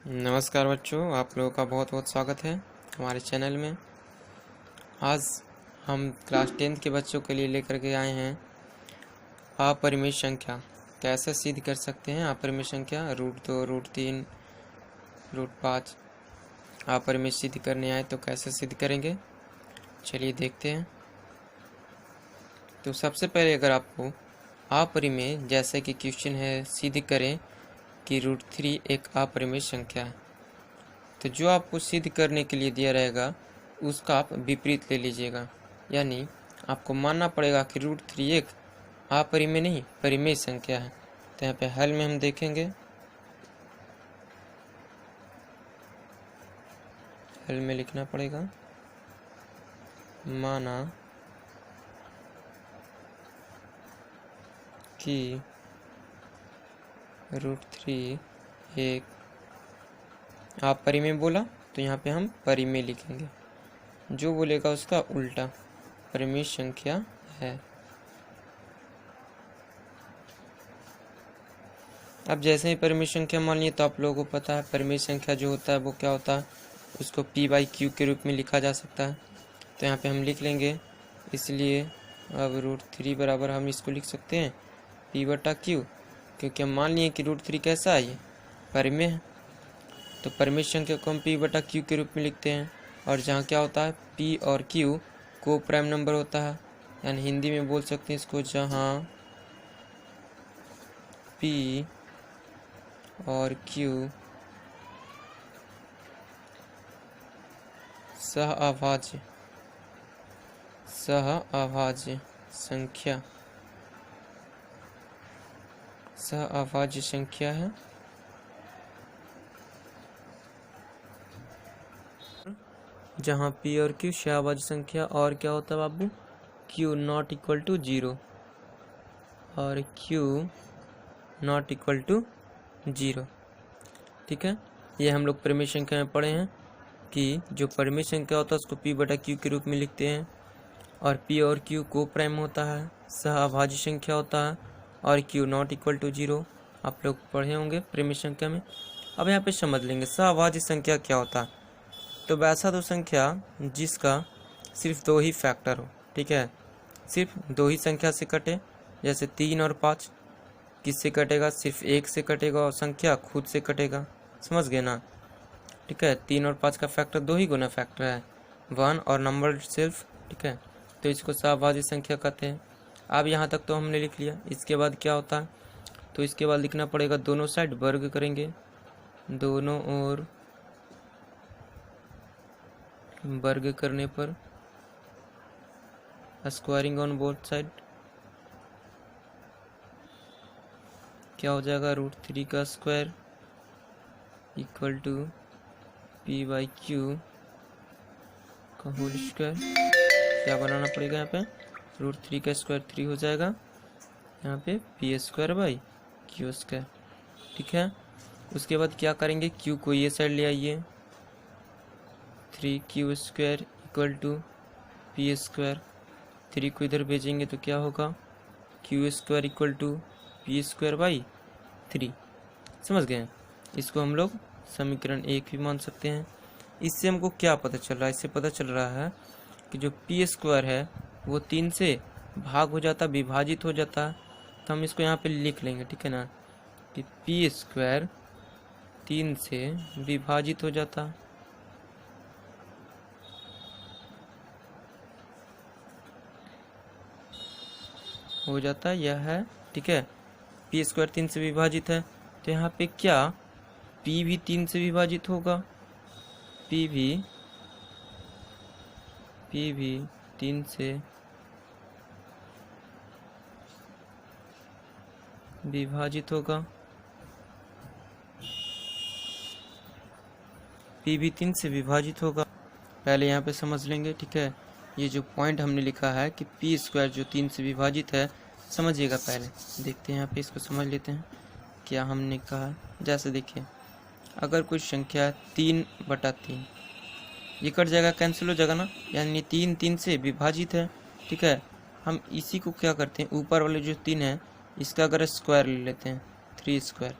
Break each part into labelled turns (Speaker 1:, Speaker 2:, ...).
Speaker 1: नमस्कार बच्चों, आप लोगों का बहुत बहुत स्वागत है हमारे चैनल में। आज हम क्लास 10th के बच्चों के लिए लेकर के आए हैं अपरिमेय संख्या कैसे सिद्ध कर सकते हैं। अपरिमेय संख्या √2, √3, √5 अपरिमेय सिद्ध करने आए तो कैसे सिद्ध करेंगे, चलिए देखते हैं। तो सबसे पहले अगर आपको अपरिमेय जैसे कि क्वेश्चन है सिद्ध करें कि √3 एक अपरिमेय संख्या है, तो जो आपको सिद्ध करने के लिए दिया रहेगा उसका आप विपरीत ले लीजिएगा। यानी आपको मानना पड़ेगा कि √3 एक अपरिमेय नहीं परिमेय संख्या है। तो यहाँ पे हल में हम देखेंगे, हल में लिखना पड़ेगा माना कि √3 एक अपरिमेय बोला तो यहाँ पे हम परिमेय लिखेंगे, जो बोलेगा उसका उल्टा परिमेय संख्या है। अब जैसे ही परिमेय संख्या मान लिए तो आप लोगों को पता है परिमेय संख्या जो होता है वो क्या होता है, उसको p/q के रूप में लिखा जा सकता है। तो यहाँ पे हम लिख लेंगे, इसलिए अब √3 बराबर हम इसको लिख सकते हैं p/q, क्योंकि हम मान लिए कि √3 कैसा है, ये परिमेय है। तो परिमेय संख्या को हम p/q के रूप में लिखते हैं। और जहाँ क्या होता है p और q को प्राइम नंबर होता है, यानी हिंदी में बोल सकते हैं इसको, जहाँ p और q सहअभाज्य संख्या है। जहाँ p और q सहअभाज्य संख्या और क्या होता है बाबू, q नॉट इक्वल टू 0 और q नॉट इक्वल टू 0। ठीक है, ये हम लोग परिमेय संख्या में पढ़े हैं कि जो परिमेय संख्या होता है उसको p/q के रूप में लिखते हैं, और p और q को प्राइम होता है, सहअभाज्य संख्या होता है, और q नॉट इक्वल टू 0 आप लोग पढ़े होंगे परिमेय संख्या में। अब यहाँ पे समझ लेंगे सहअभाज्य संख्या क्या होता है। तो वैसा तो संख्या जिसका सिर्फ 2 ही फैक्टर हो, ठीक है, सिर्फ 2 ही संख्या से कटे, जैसे 3 और 5। किससे कटेगा, सिर्फ 1 से कटेगा और संख्या खुद से कटेगा, समझ गए ना। ठीक है, 3 और 5 का फैक्टर 2 ही गुना फैक्टर है 1 और नंबर सेल्फ। ठीक है, तो इसको सहअभाज्य संख्या कहते हैं। अब यहाँ तक तो हमने लिख लिया। इसके बाद क्या होता है, तो इसके बाद लिखना पड़ेगा दोनों साइड वर्ग करेंगे, दोनों ओर वर्ग करने पर स्क्वायरिंग ऑन बोथ साइड क्या हो जाएगा, √3 का स्क्वायर इक्वल टू p/q का होल स्क्वायर। क्या बनाना पड़ेगा यहाँ पे, √3 का स्क्वायर 3 हो जाएगा, यहाँ पे p²/q²। ठीक है, उसके बाद क्या करेंगे, q को ये साइड ले आइए, 3q² इक्वल टू p²। 3 को इधर भेजेंगे तो क्या होगा, q² इक्वल टू p²/3। समझ गए, इसको हम लोग समीकरण 1 भी मान सकते हैं। इससे हमको क्या पता चल रहा है, इससे पता चल रहा है कि जो p² है वो 3 से भाग हो जाता, विभाजित हो जाता। तो हम इसको यहाँ पे लिख लेंगे, ठीक है ना, कि p² 3 से विभाजित हो जाता। यह है, ठीक है, p² 3 से विभाजित है। तो यहाँ पे क्या p भी 3 से विभाजित होगा, p भी 3 से विभाजित होगा, p भी 3 से विभाजित होगा। पहले यहाँ पे समझ लेंगे, ठीक है, ये जो पॉइंट हमने लिखा है कि p² जो 3 से विभाजित है, समझिएगा। पहले देखते हैं यहाँ पे, इसको समझ लेते हैं क्या हमने कहा। जैसे देखिए, अगर कोई संख्या 3/3, ये कट जाएगा, कैंसिल हो जाएगा ना, यानी 3 से विभाजित है। ठीक है, हम इसी को क्या करते हैं, ऊपर वाले जो 3 है इसका अगर स्क्वायर ले लेते हैं, 3²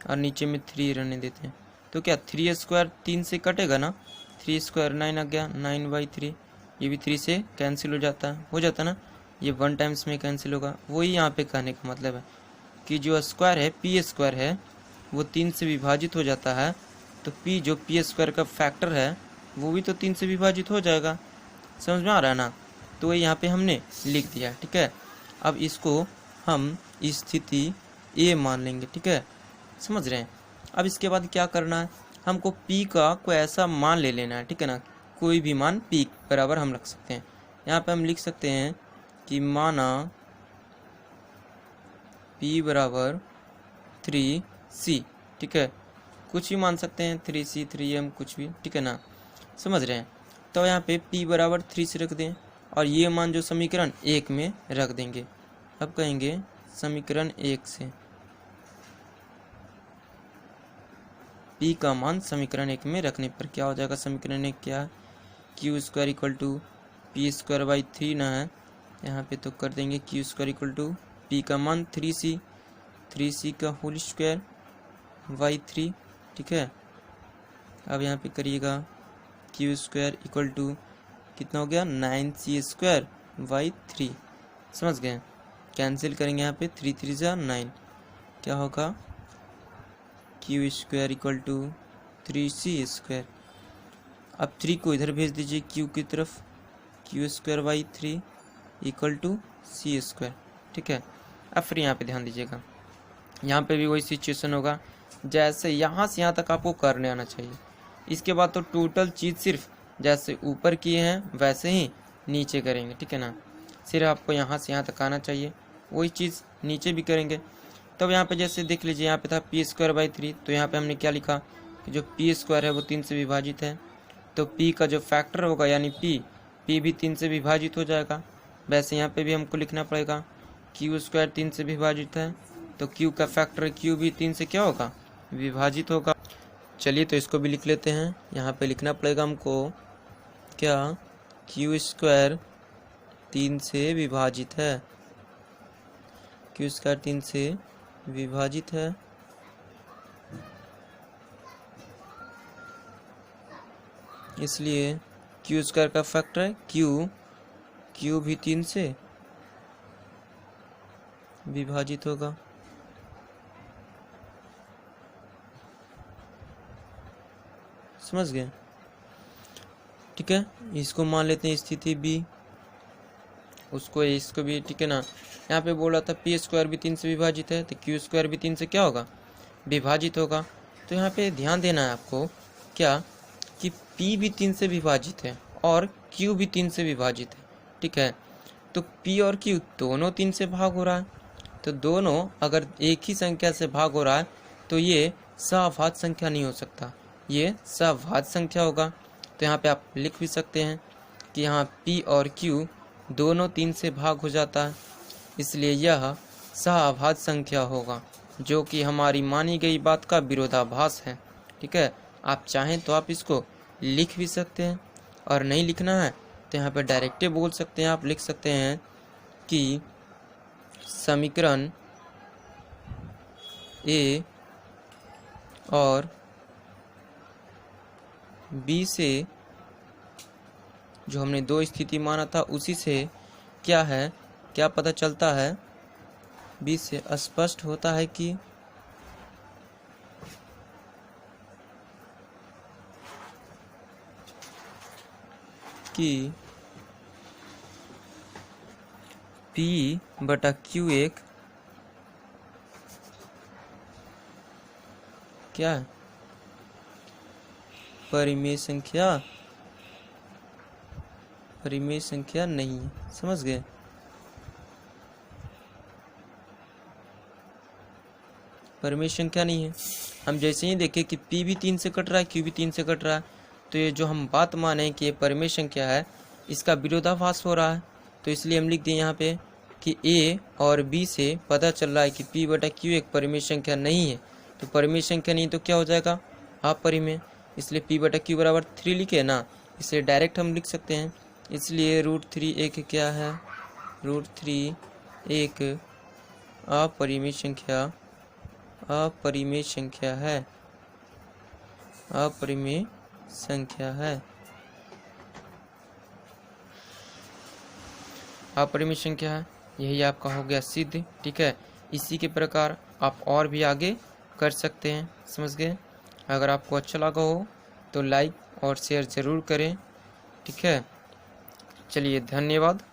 Speaker 1: और नीचे में 3 रहने देते हैं, तो क्या 3 स्क्वायर 3 से कटेगा ना, 3 स्क्वायर 9 आ गया, 9/3, ये भी 3 से कैंसिल हो जाता ना, ये 1 टाइम्स में कैंसिल होगा। वही यहाँ पे कहने का मतलब है कि जो स्क्वायर है पी स्क्वायर है वो 3 से विभाजित हो जाता है, तो पी जो पी स्क्वायर का फैक्टर है वो भी तो 3 से विभाजित हो जाएगा। समझ में आ रहा है ना, तो यहाँ पे हमने लिख दिया। ठीक है, अब इसको हम स्थिति ए मान लेंगे। ठीक है, समझ रहे हैं। अब इसके बाद क्या करना है, हमको p का कोई ऐसा मान ले लेना है। ठीक है ना, कोई भी मान p बराबर हम रख सकते हैं। यहाँ पे हम लिख सकते हैं कि माना p बराबर 3c। ठीक है, कुछ भी मान सकते हैं, 3c 3m कुछ भी। ठीक है ना, समझ रहे हैं। तो यहाँ पे p बराबर 3 से रख दें और ये मान जो समीकरण 1 में रख देंगे। अब कहेंगे समीकरण 1 से p का मान समीकरण 1 में रखने पर क्या हो जाएगा, समीकरण 1 क्या है, q square equal to p square by 3 ना है, यहाँ पे तो कर देंगे q square equal to p का मान 3c का होल स्क्वायर बाई 3। ठीक है, अब यहाँ पे करिएगा क्यू स्क्वायर इक्वल टू कितना हो गया, 9c स्क्वायर बाई 3। समझ गए, कैंसिल करेंगे यहाँ पे 3 3 जा 9, क्या होगा q square equal to 3c square. अब 3 को इधर भेज दीजिए क्यू की तरफ, q square by 3 equal to c square. ठीक है, अब फिर यहाँ पे ध्यान दीजिएगा, यहाँ पे भी वही सिचुएशन होगा जैसे यहाँ से यहाँ तक आपको करने आना चाहिए। इसके बाद तो टोटल चीज़ सिर्फ जैसे ऊपर किए हैं वैसे ही नीचे करेंगे। ठीक है ना, सिर्फ आपको यहाँ से यहाँ तक आना चाहिए, वही चीज़ नीचे भी करेंगे। तब यहाँ पे जैसे देख लीजिए, यहाँ पे था पी स्क्वायर बाई 3, तो यहाँ पे हमने क्या लिखा कि जो पी स्क्वायर है वो 3 से विभाजित है, तो पी का जो फैक्टर होगा यानी पी भी 3 से विभाजित हो जाएगा। वैसे यहाँ पे भी हमको लिखना पड़ेगा क्यू स्क्वायर 3 से विभाजित है, तो क्यू का फैक्टर क्यू भी 3 से क्या होगा, विभाजित होगा। चलिए तो इसको भी लिख लेते हैं। यहाँ पे लिखना पड़ेगा हमको क्या, क्यू स्क्वायर 3 से विभाजित है, क्यू स्क्वायर 3 से विभाजित है, इसलिए क्यू स्क्वायर का फैक्टर है क्यू भी 3 से विभाजित होगा। समझ गए। ठीक है, इसको मान लेते हैं स्थिति बी, इसको भी। ठीक है ना, यहाँ पे बोला था पी स्क्वायर भी 3 से विभाजित है, तो क्यू स्क्वायर भी 3 से क्या होगा, विभाजित होगा। तो यहाँ पे ध्यान देना है आपको क्या, कि पी भी 3 से विभाजित है और क्यू भी 3 से विभाजित है। ठीक है, तो पी और क्यू दोनों 3 से भाग हो रहा है, तो दोनों अगर एक ही संख्या से भाग हो रहा है तो ये सहभाज्य संख्या नहीं हो सकता, ये सहभाज्य संख्या होगा। तो यहाँ पे आप लिख भी सकते हैं कि यहाँ पी और क्यू दोनों 3 से भाग हो जाता है, इसलिए यह सहभाज्य संख्या होगा, जो कि हमारी मानी गई बात का विरोधाभास है। ठीक है, आप चाहें तो आप इसको लिख भी सकते हैं, और नहीं लिखना है तो यहाँ पे डायरेक्ट बोल सकते हैं। आप लिख सकते हैं कि समीकरण ए और बी से जो हमने दो स्थिति माना था उसी से क्या है, क्या पता चलता है, बी से स्पष्ट होता है कि P बटा Q एक क्या है, परिमेय संख्या नहीं है। समझ गए। परिमेय संख्या नहीं है। हम जैसे ही देखें कि P भी 3 से कट रहा है, Q भी 3 से कट रहा है, तो ये जो हम बात माने कि ये परिमेय संख्या है, इसका विरोधाभास हो रहा है। तो इसलिए हम लिख दिए यहाँ पे कि A और B से पता चल रहा है कि P बटा Q एक परिमेय संख्या नहीं है। तो परिमेय संख्या नहीं तो क्या हो जाएगा, अपरिमेय। इसलिए P बटा Q बराबर 3 लिखे ना, इसलिए डायरेक्ट हम लिख सकते हैं। इसलिए √3 एक क्या है, √3 एक अपरिमेय संख्या है। अपरिमेय संख्या है। अपरिमेय संख्या है, यही आपका हो गया सिद्ध। ठीक है, इसी के प्रकार आप और भी आगे कर सकते हैं। समझ गए? अगर आपको अच्छा लगा हो तो लाइक और शेयर ज़रूर करें। ठीक है, चलिए धन्यवाद।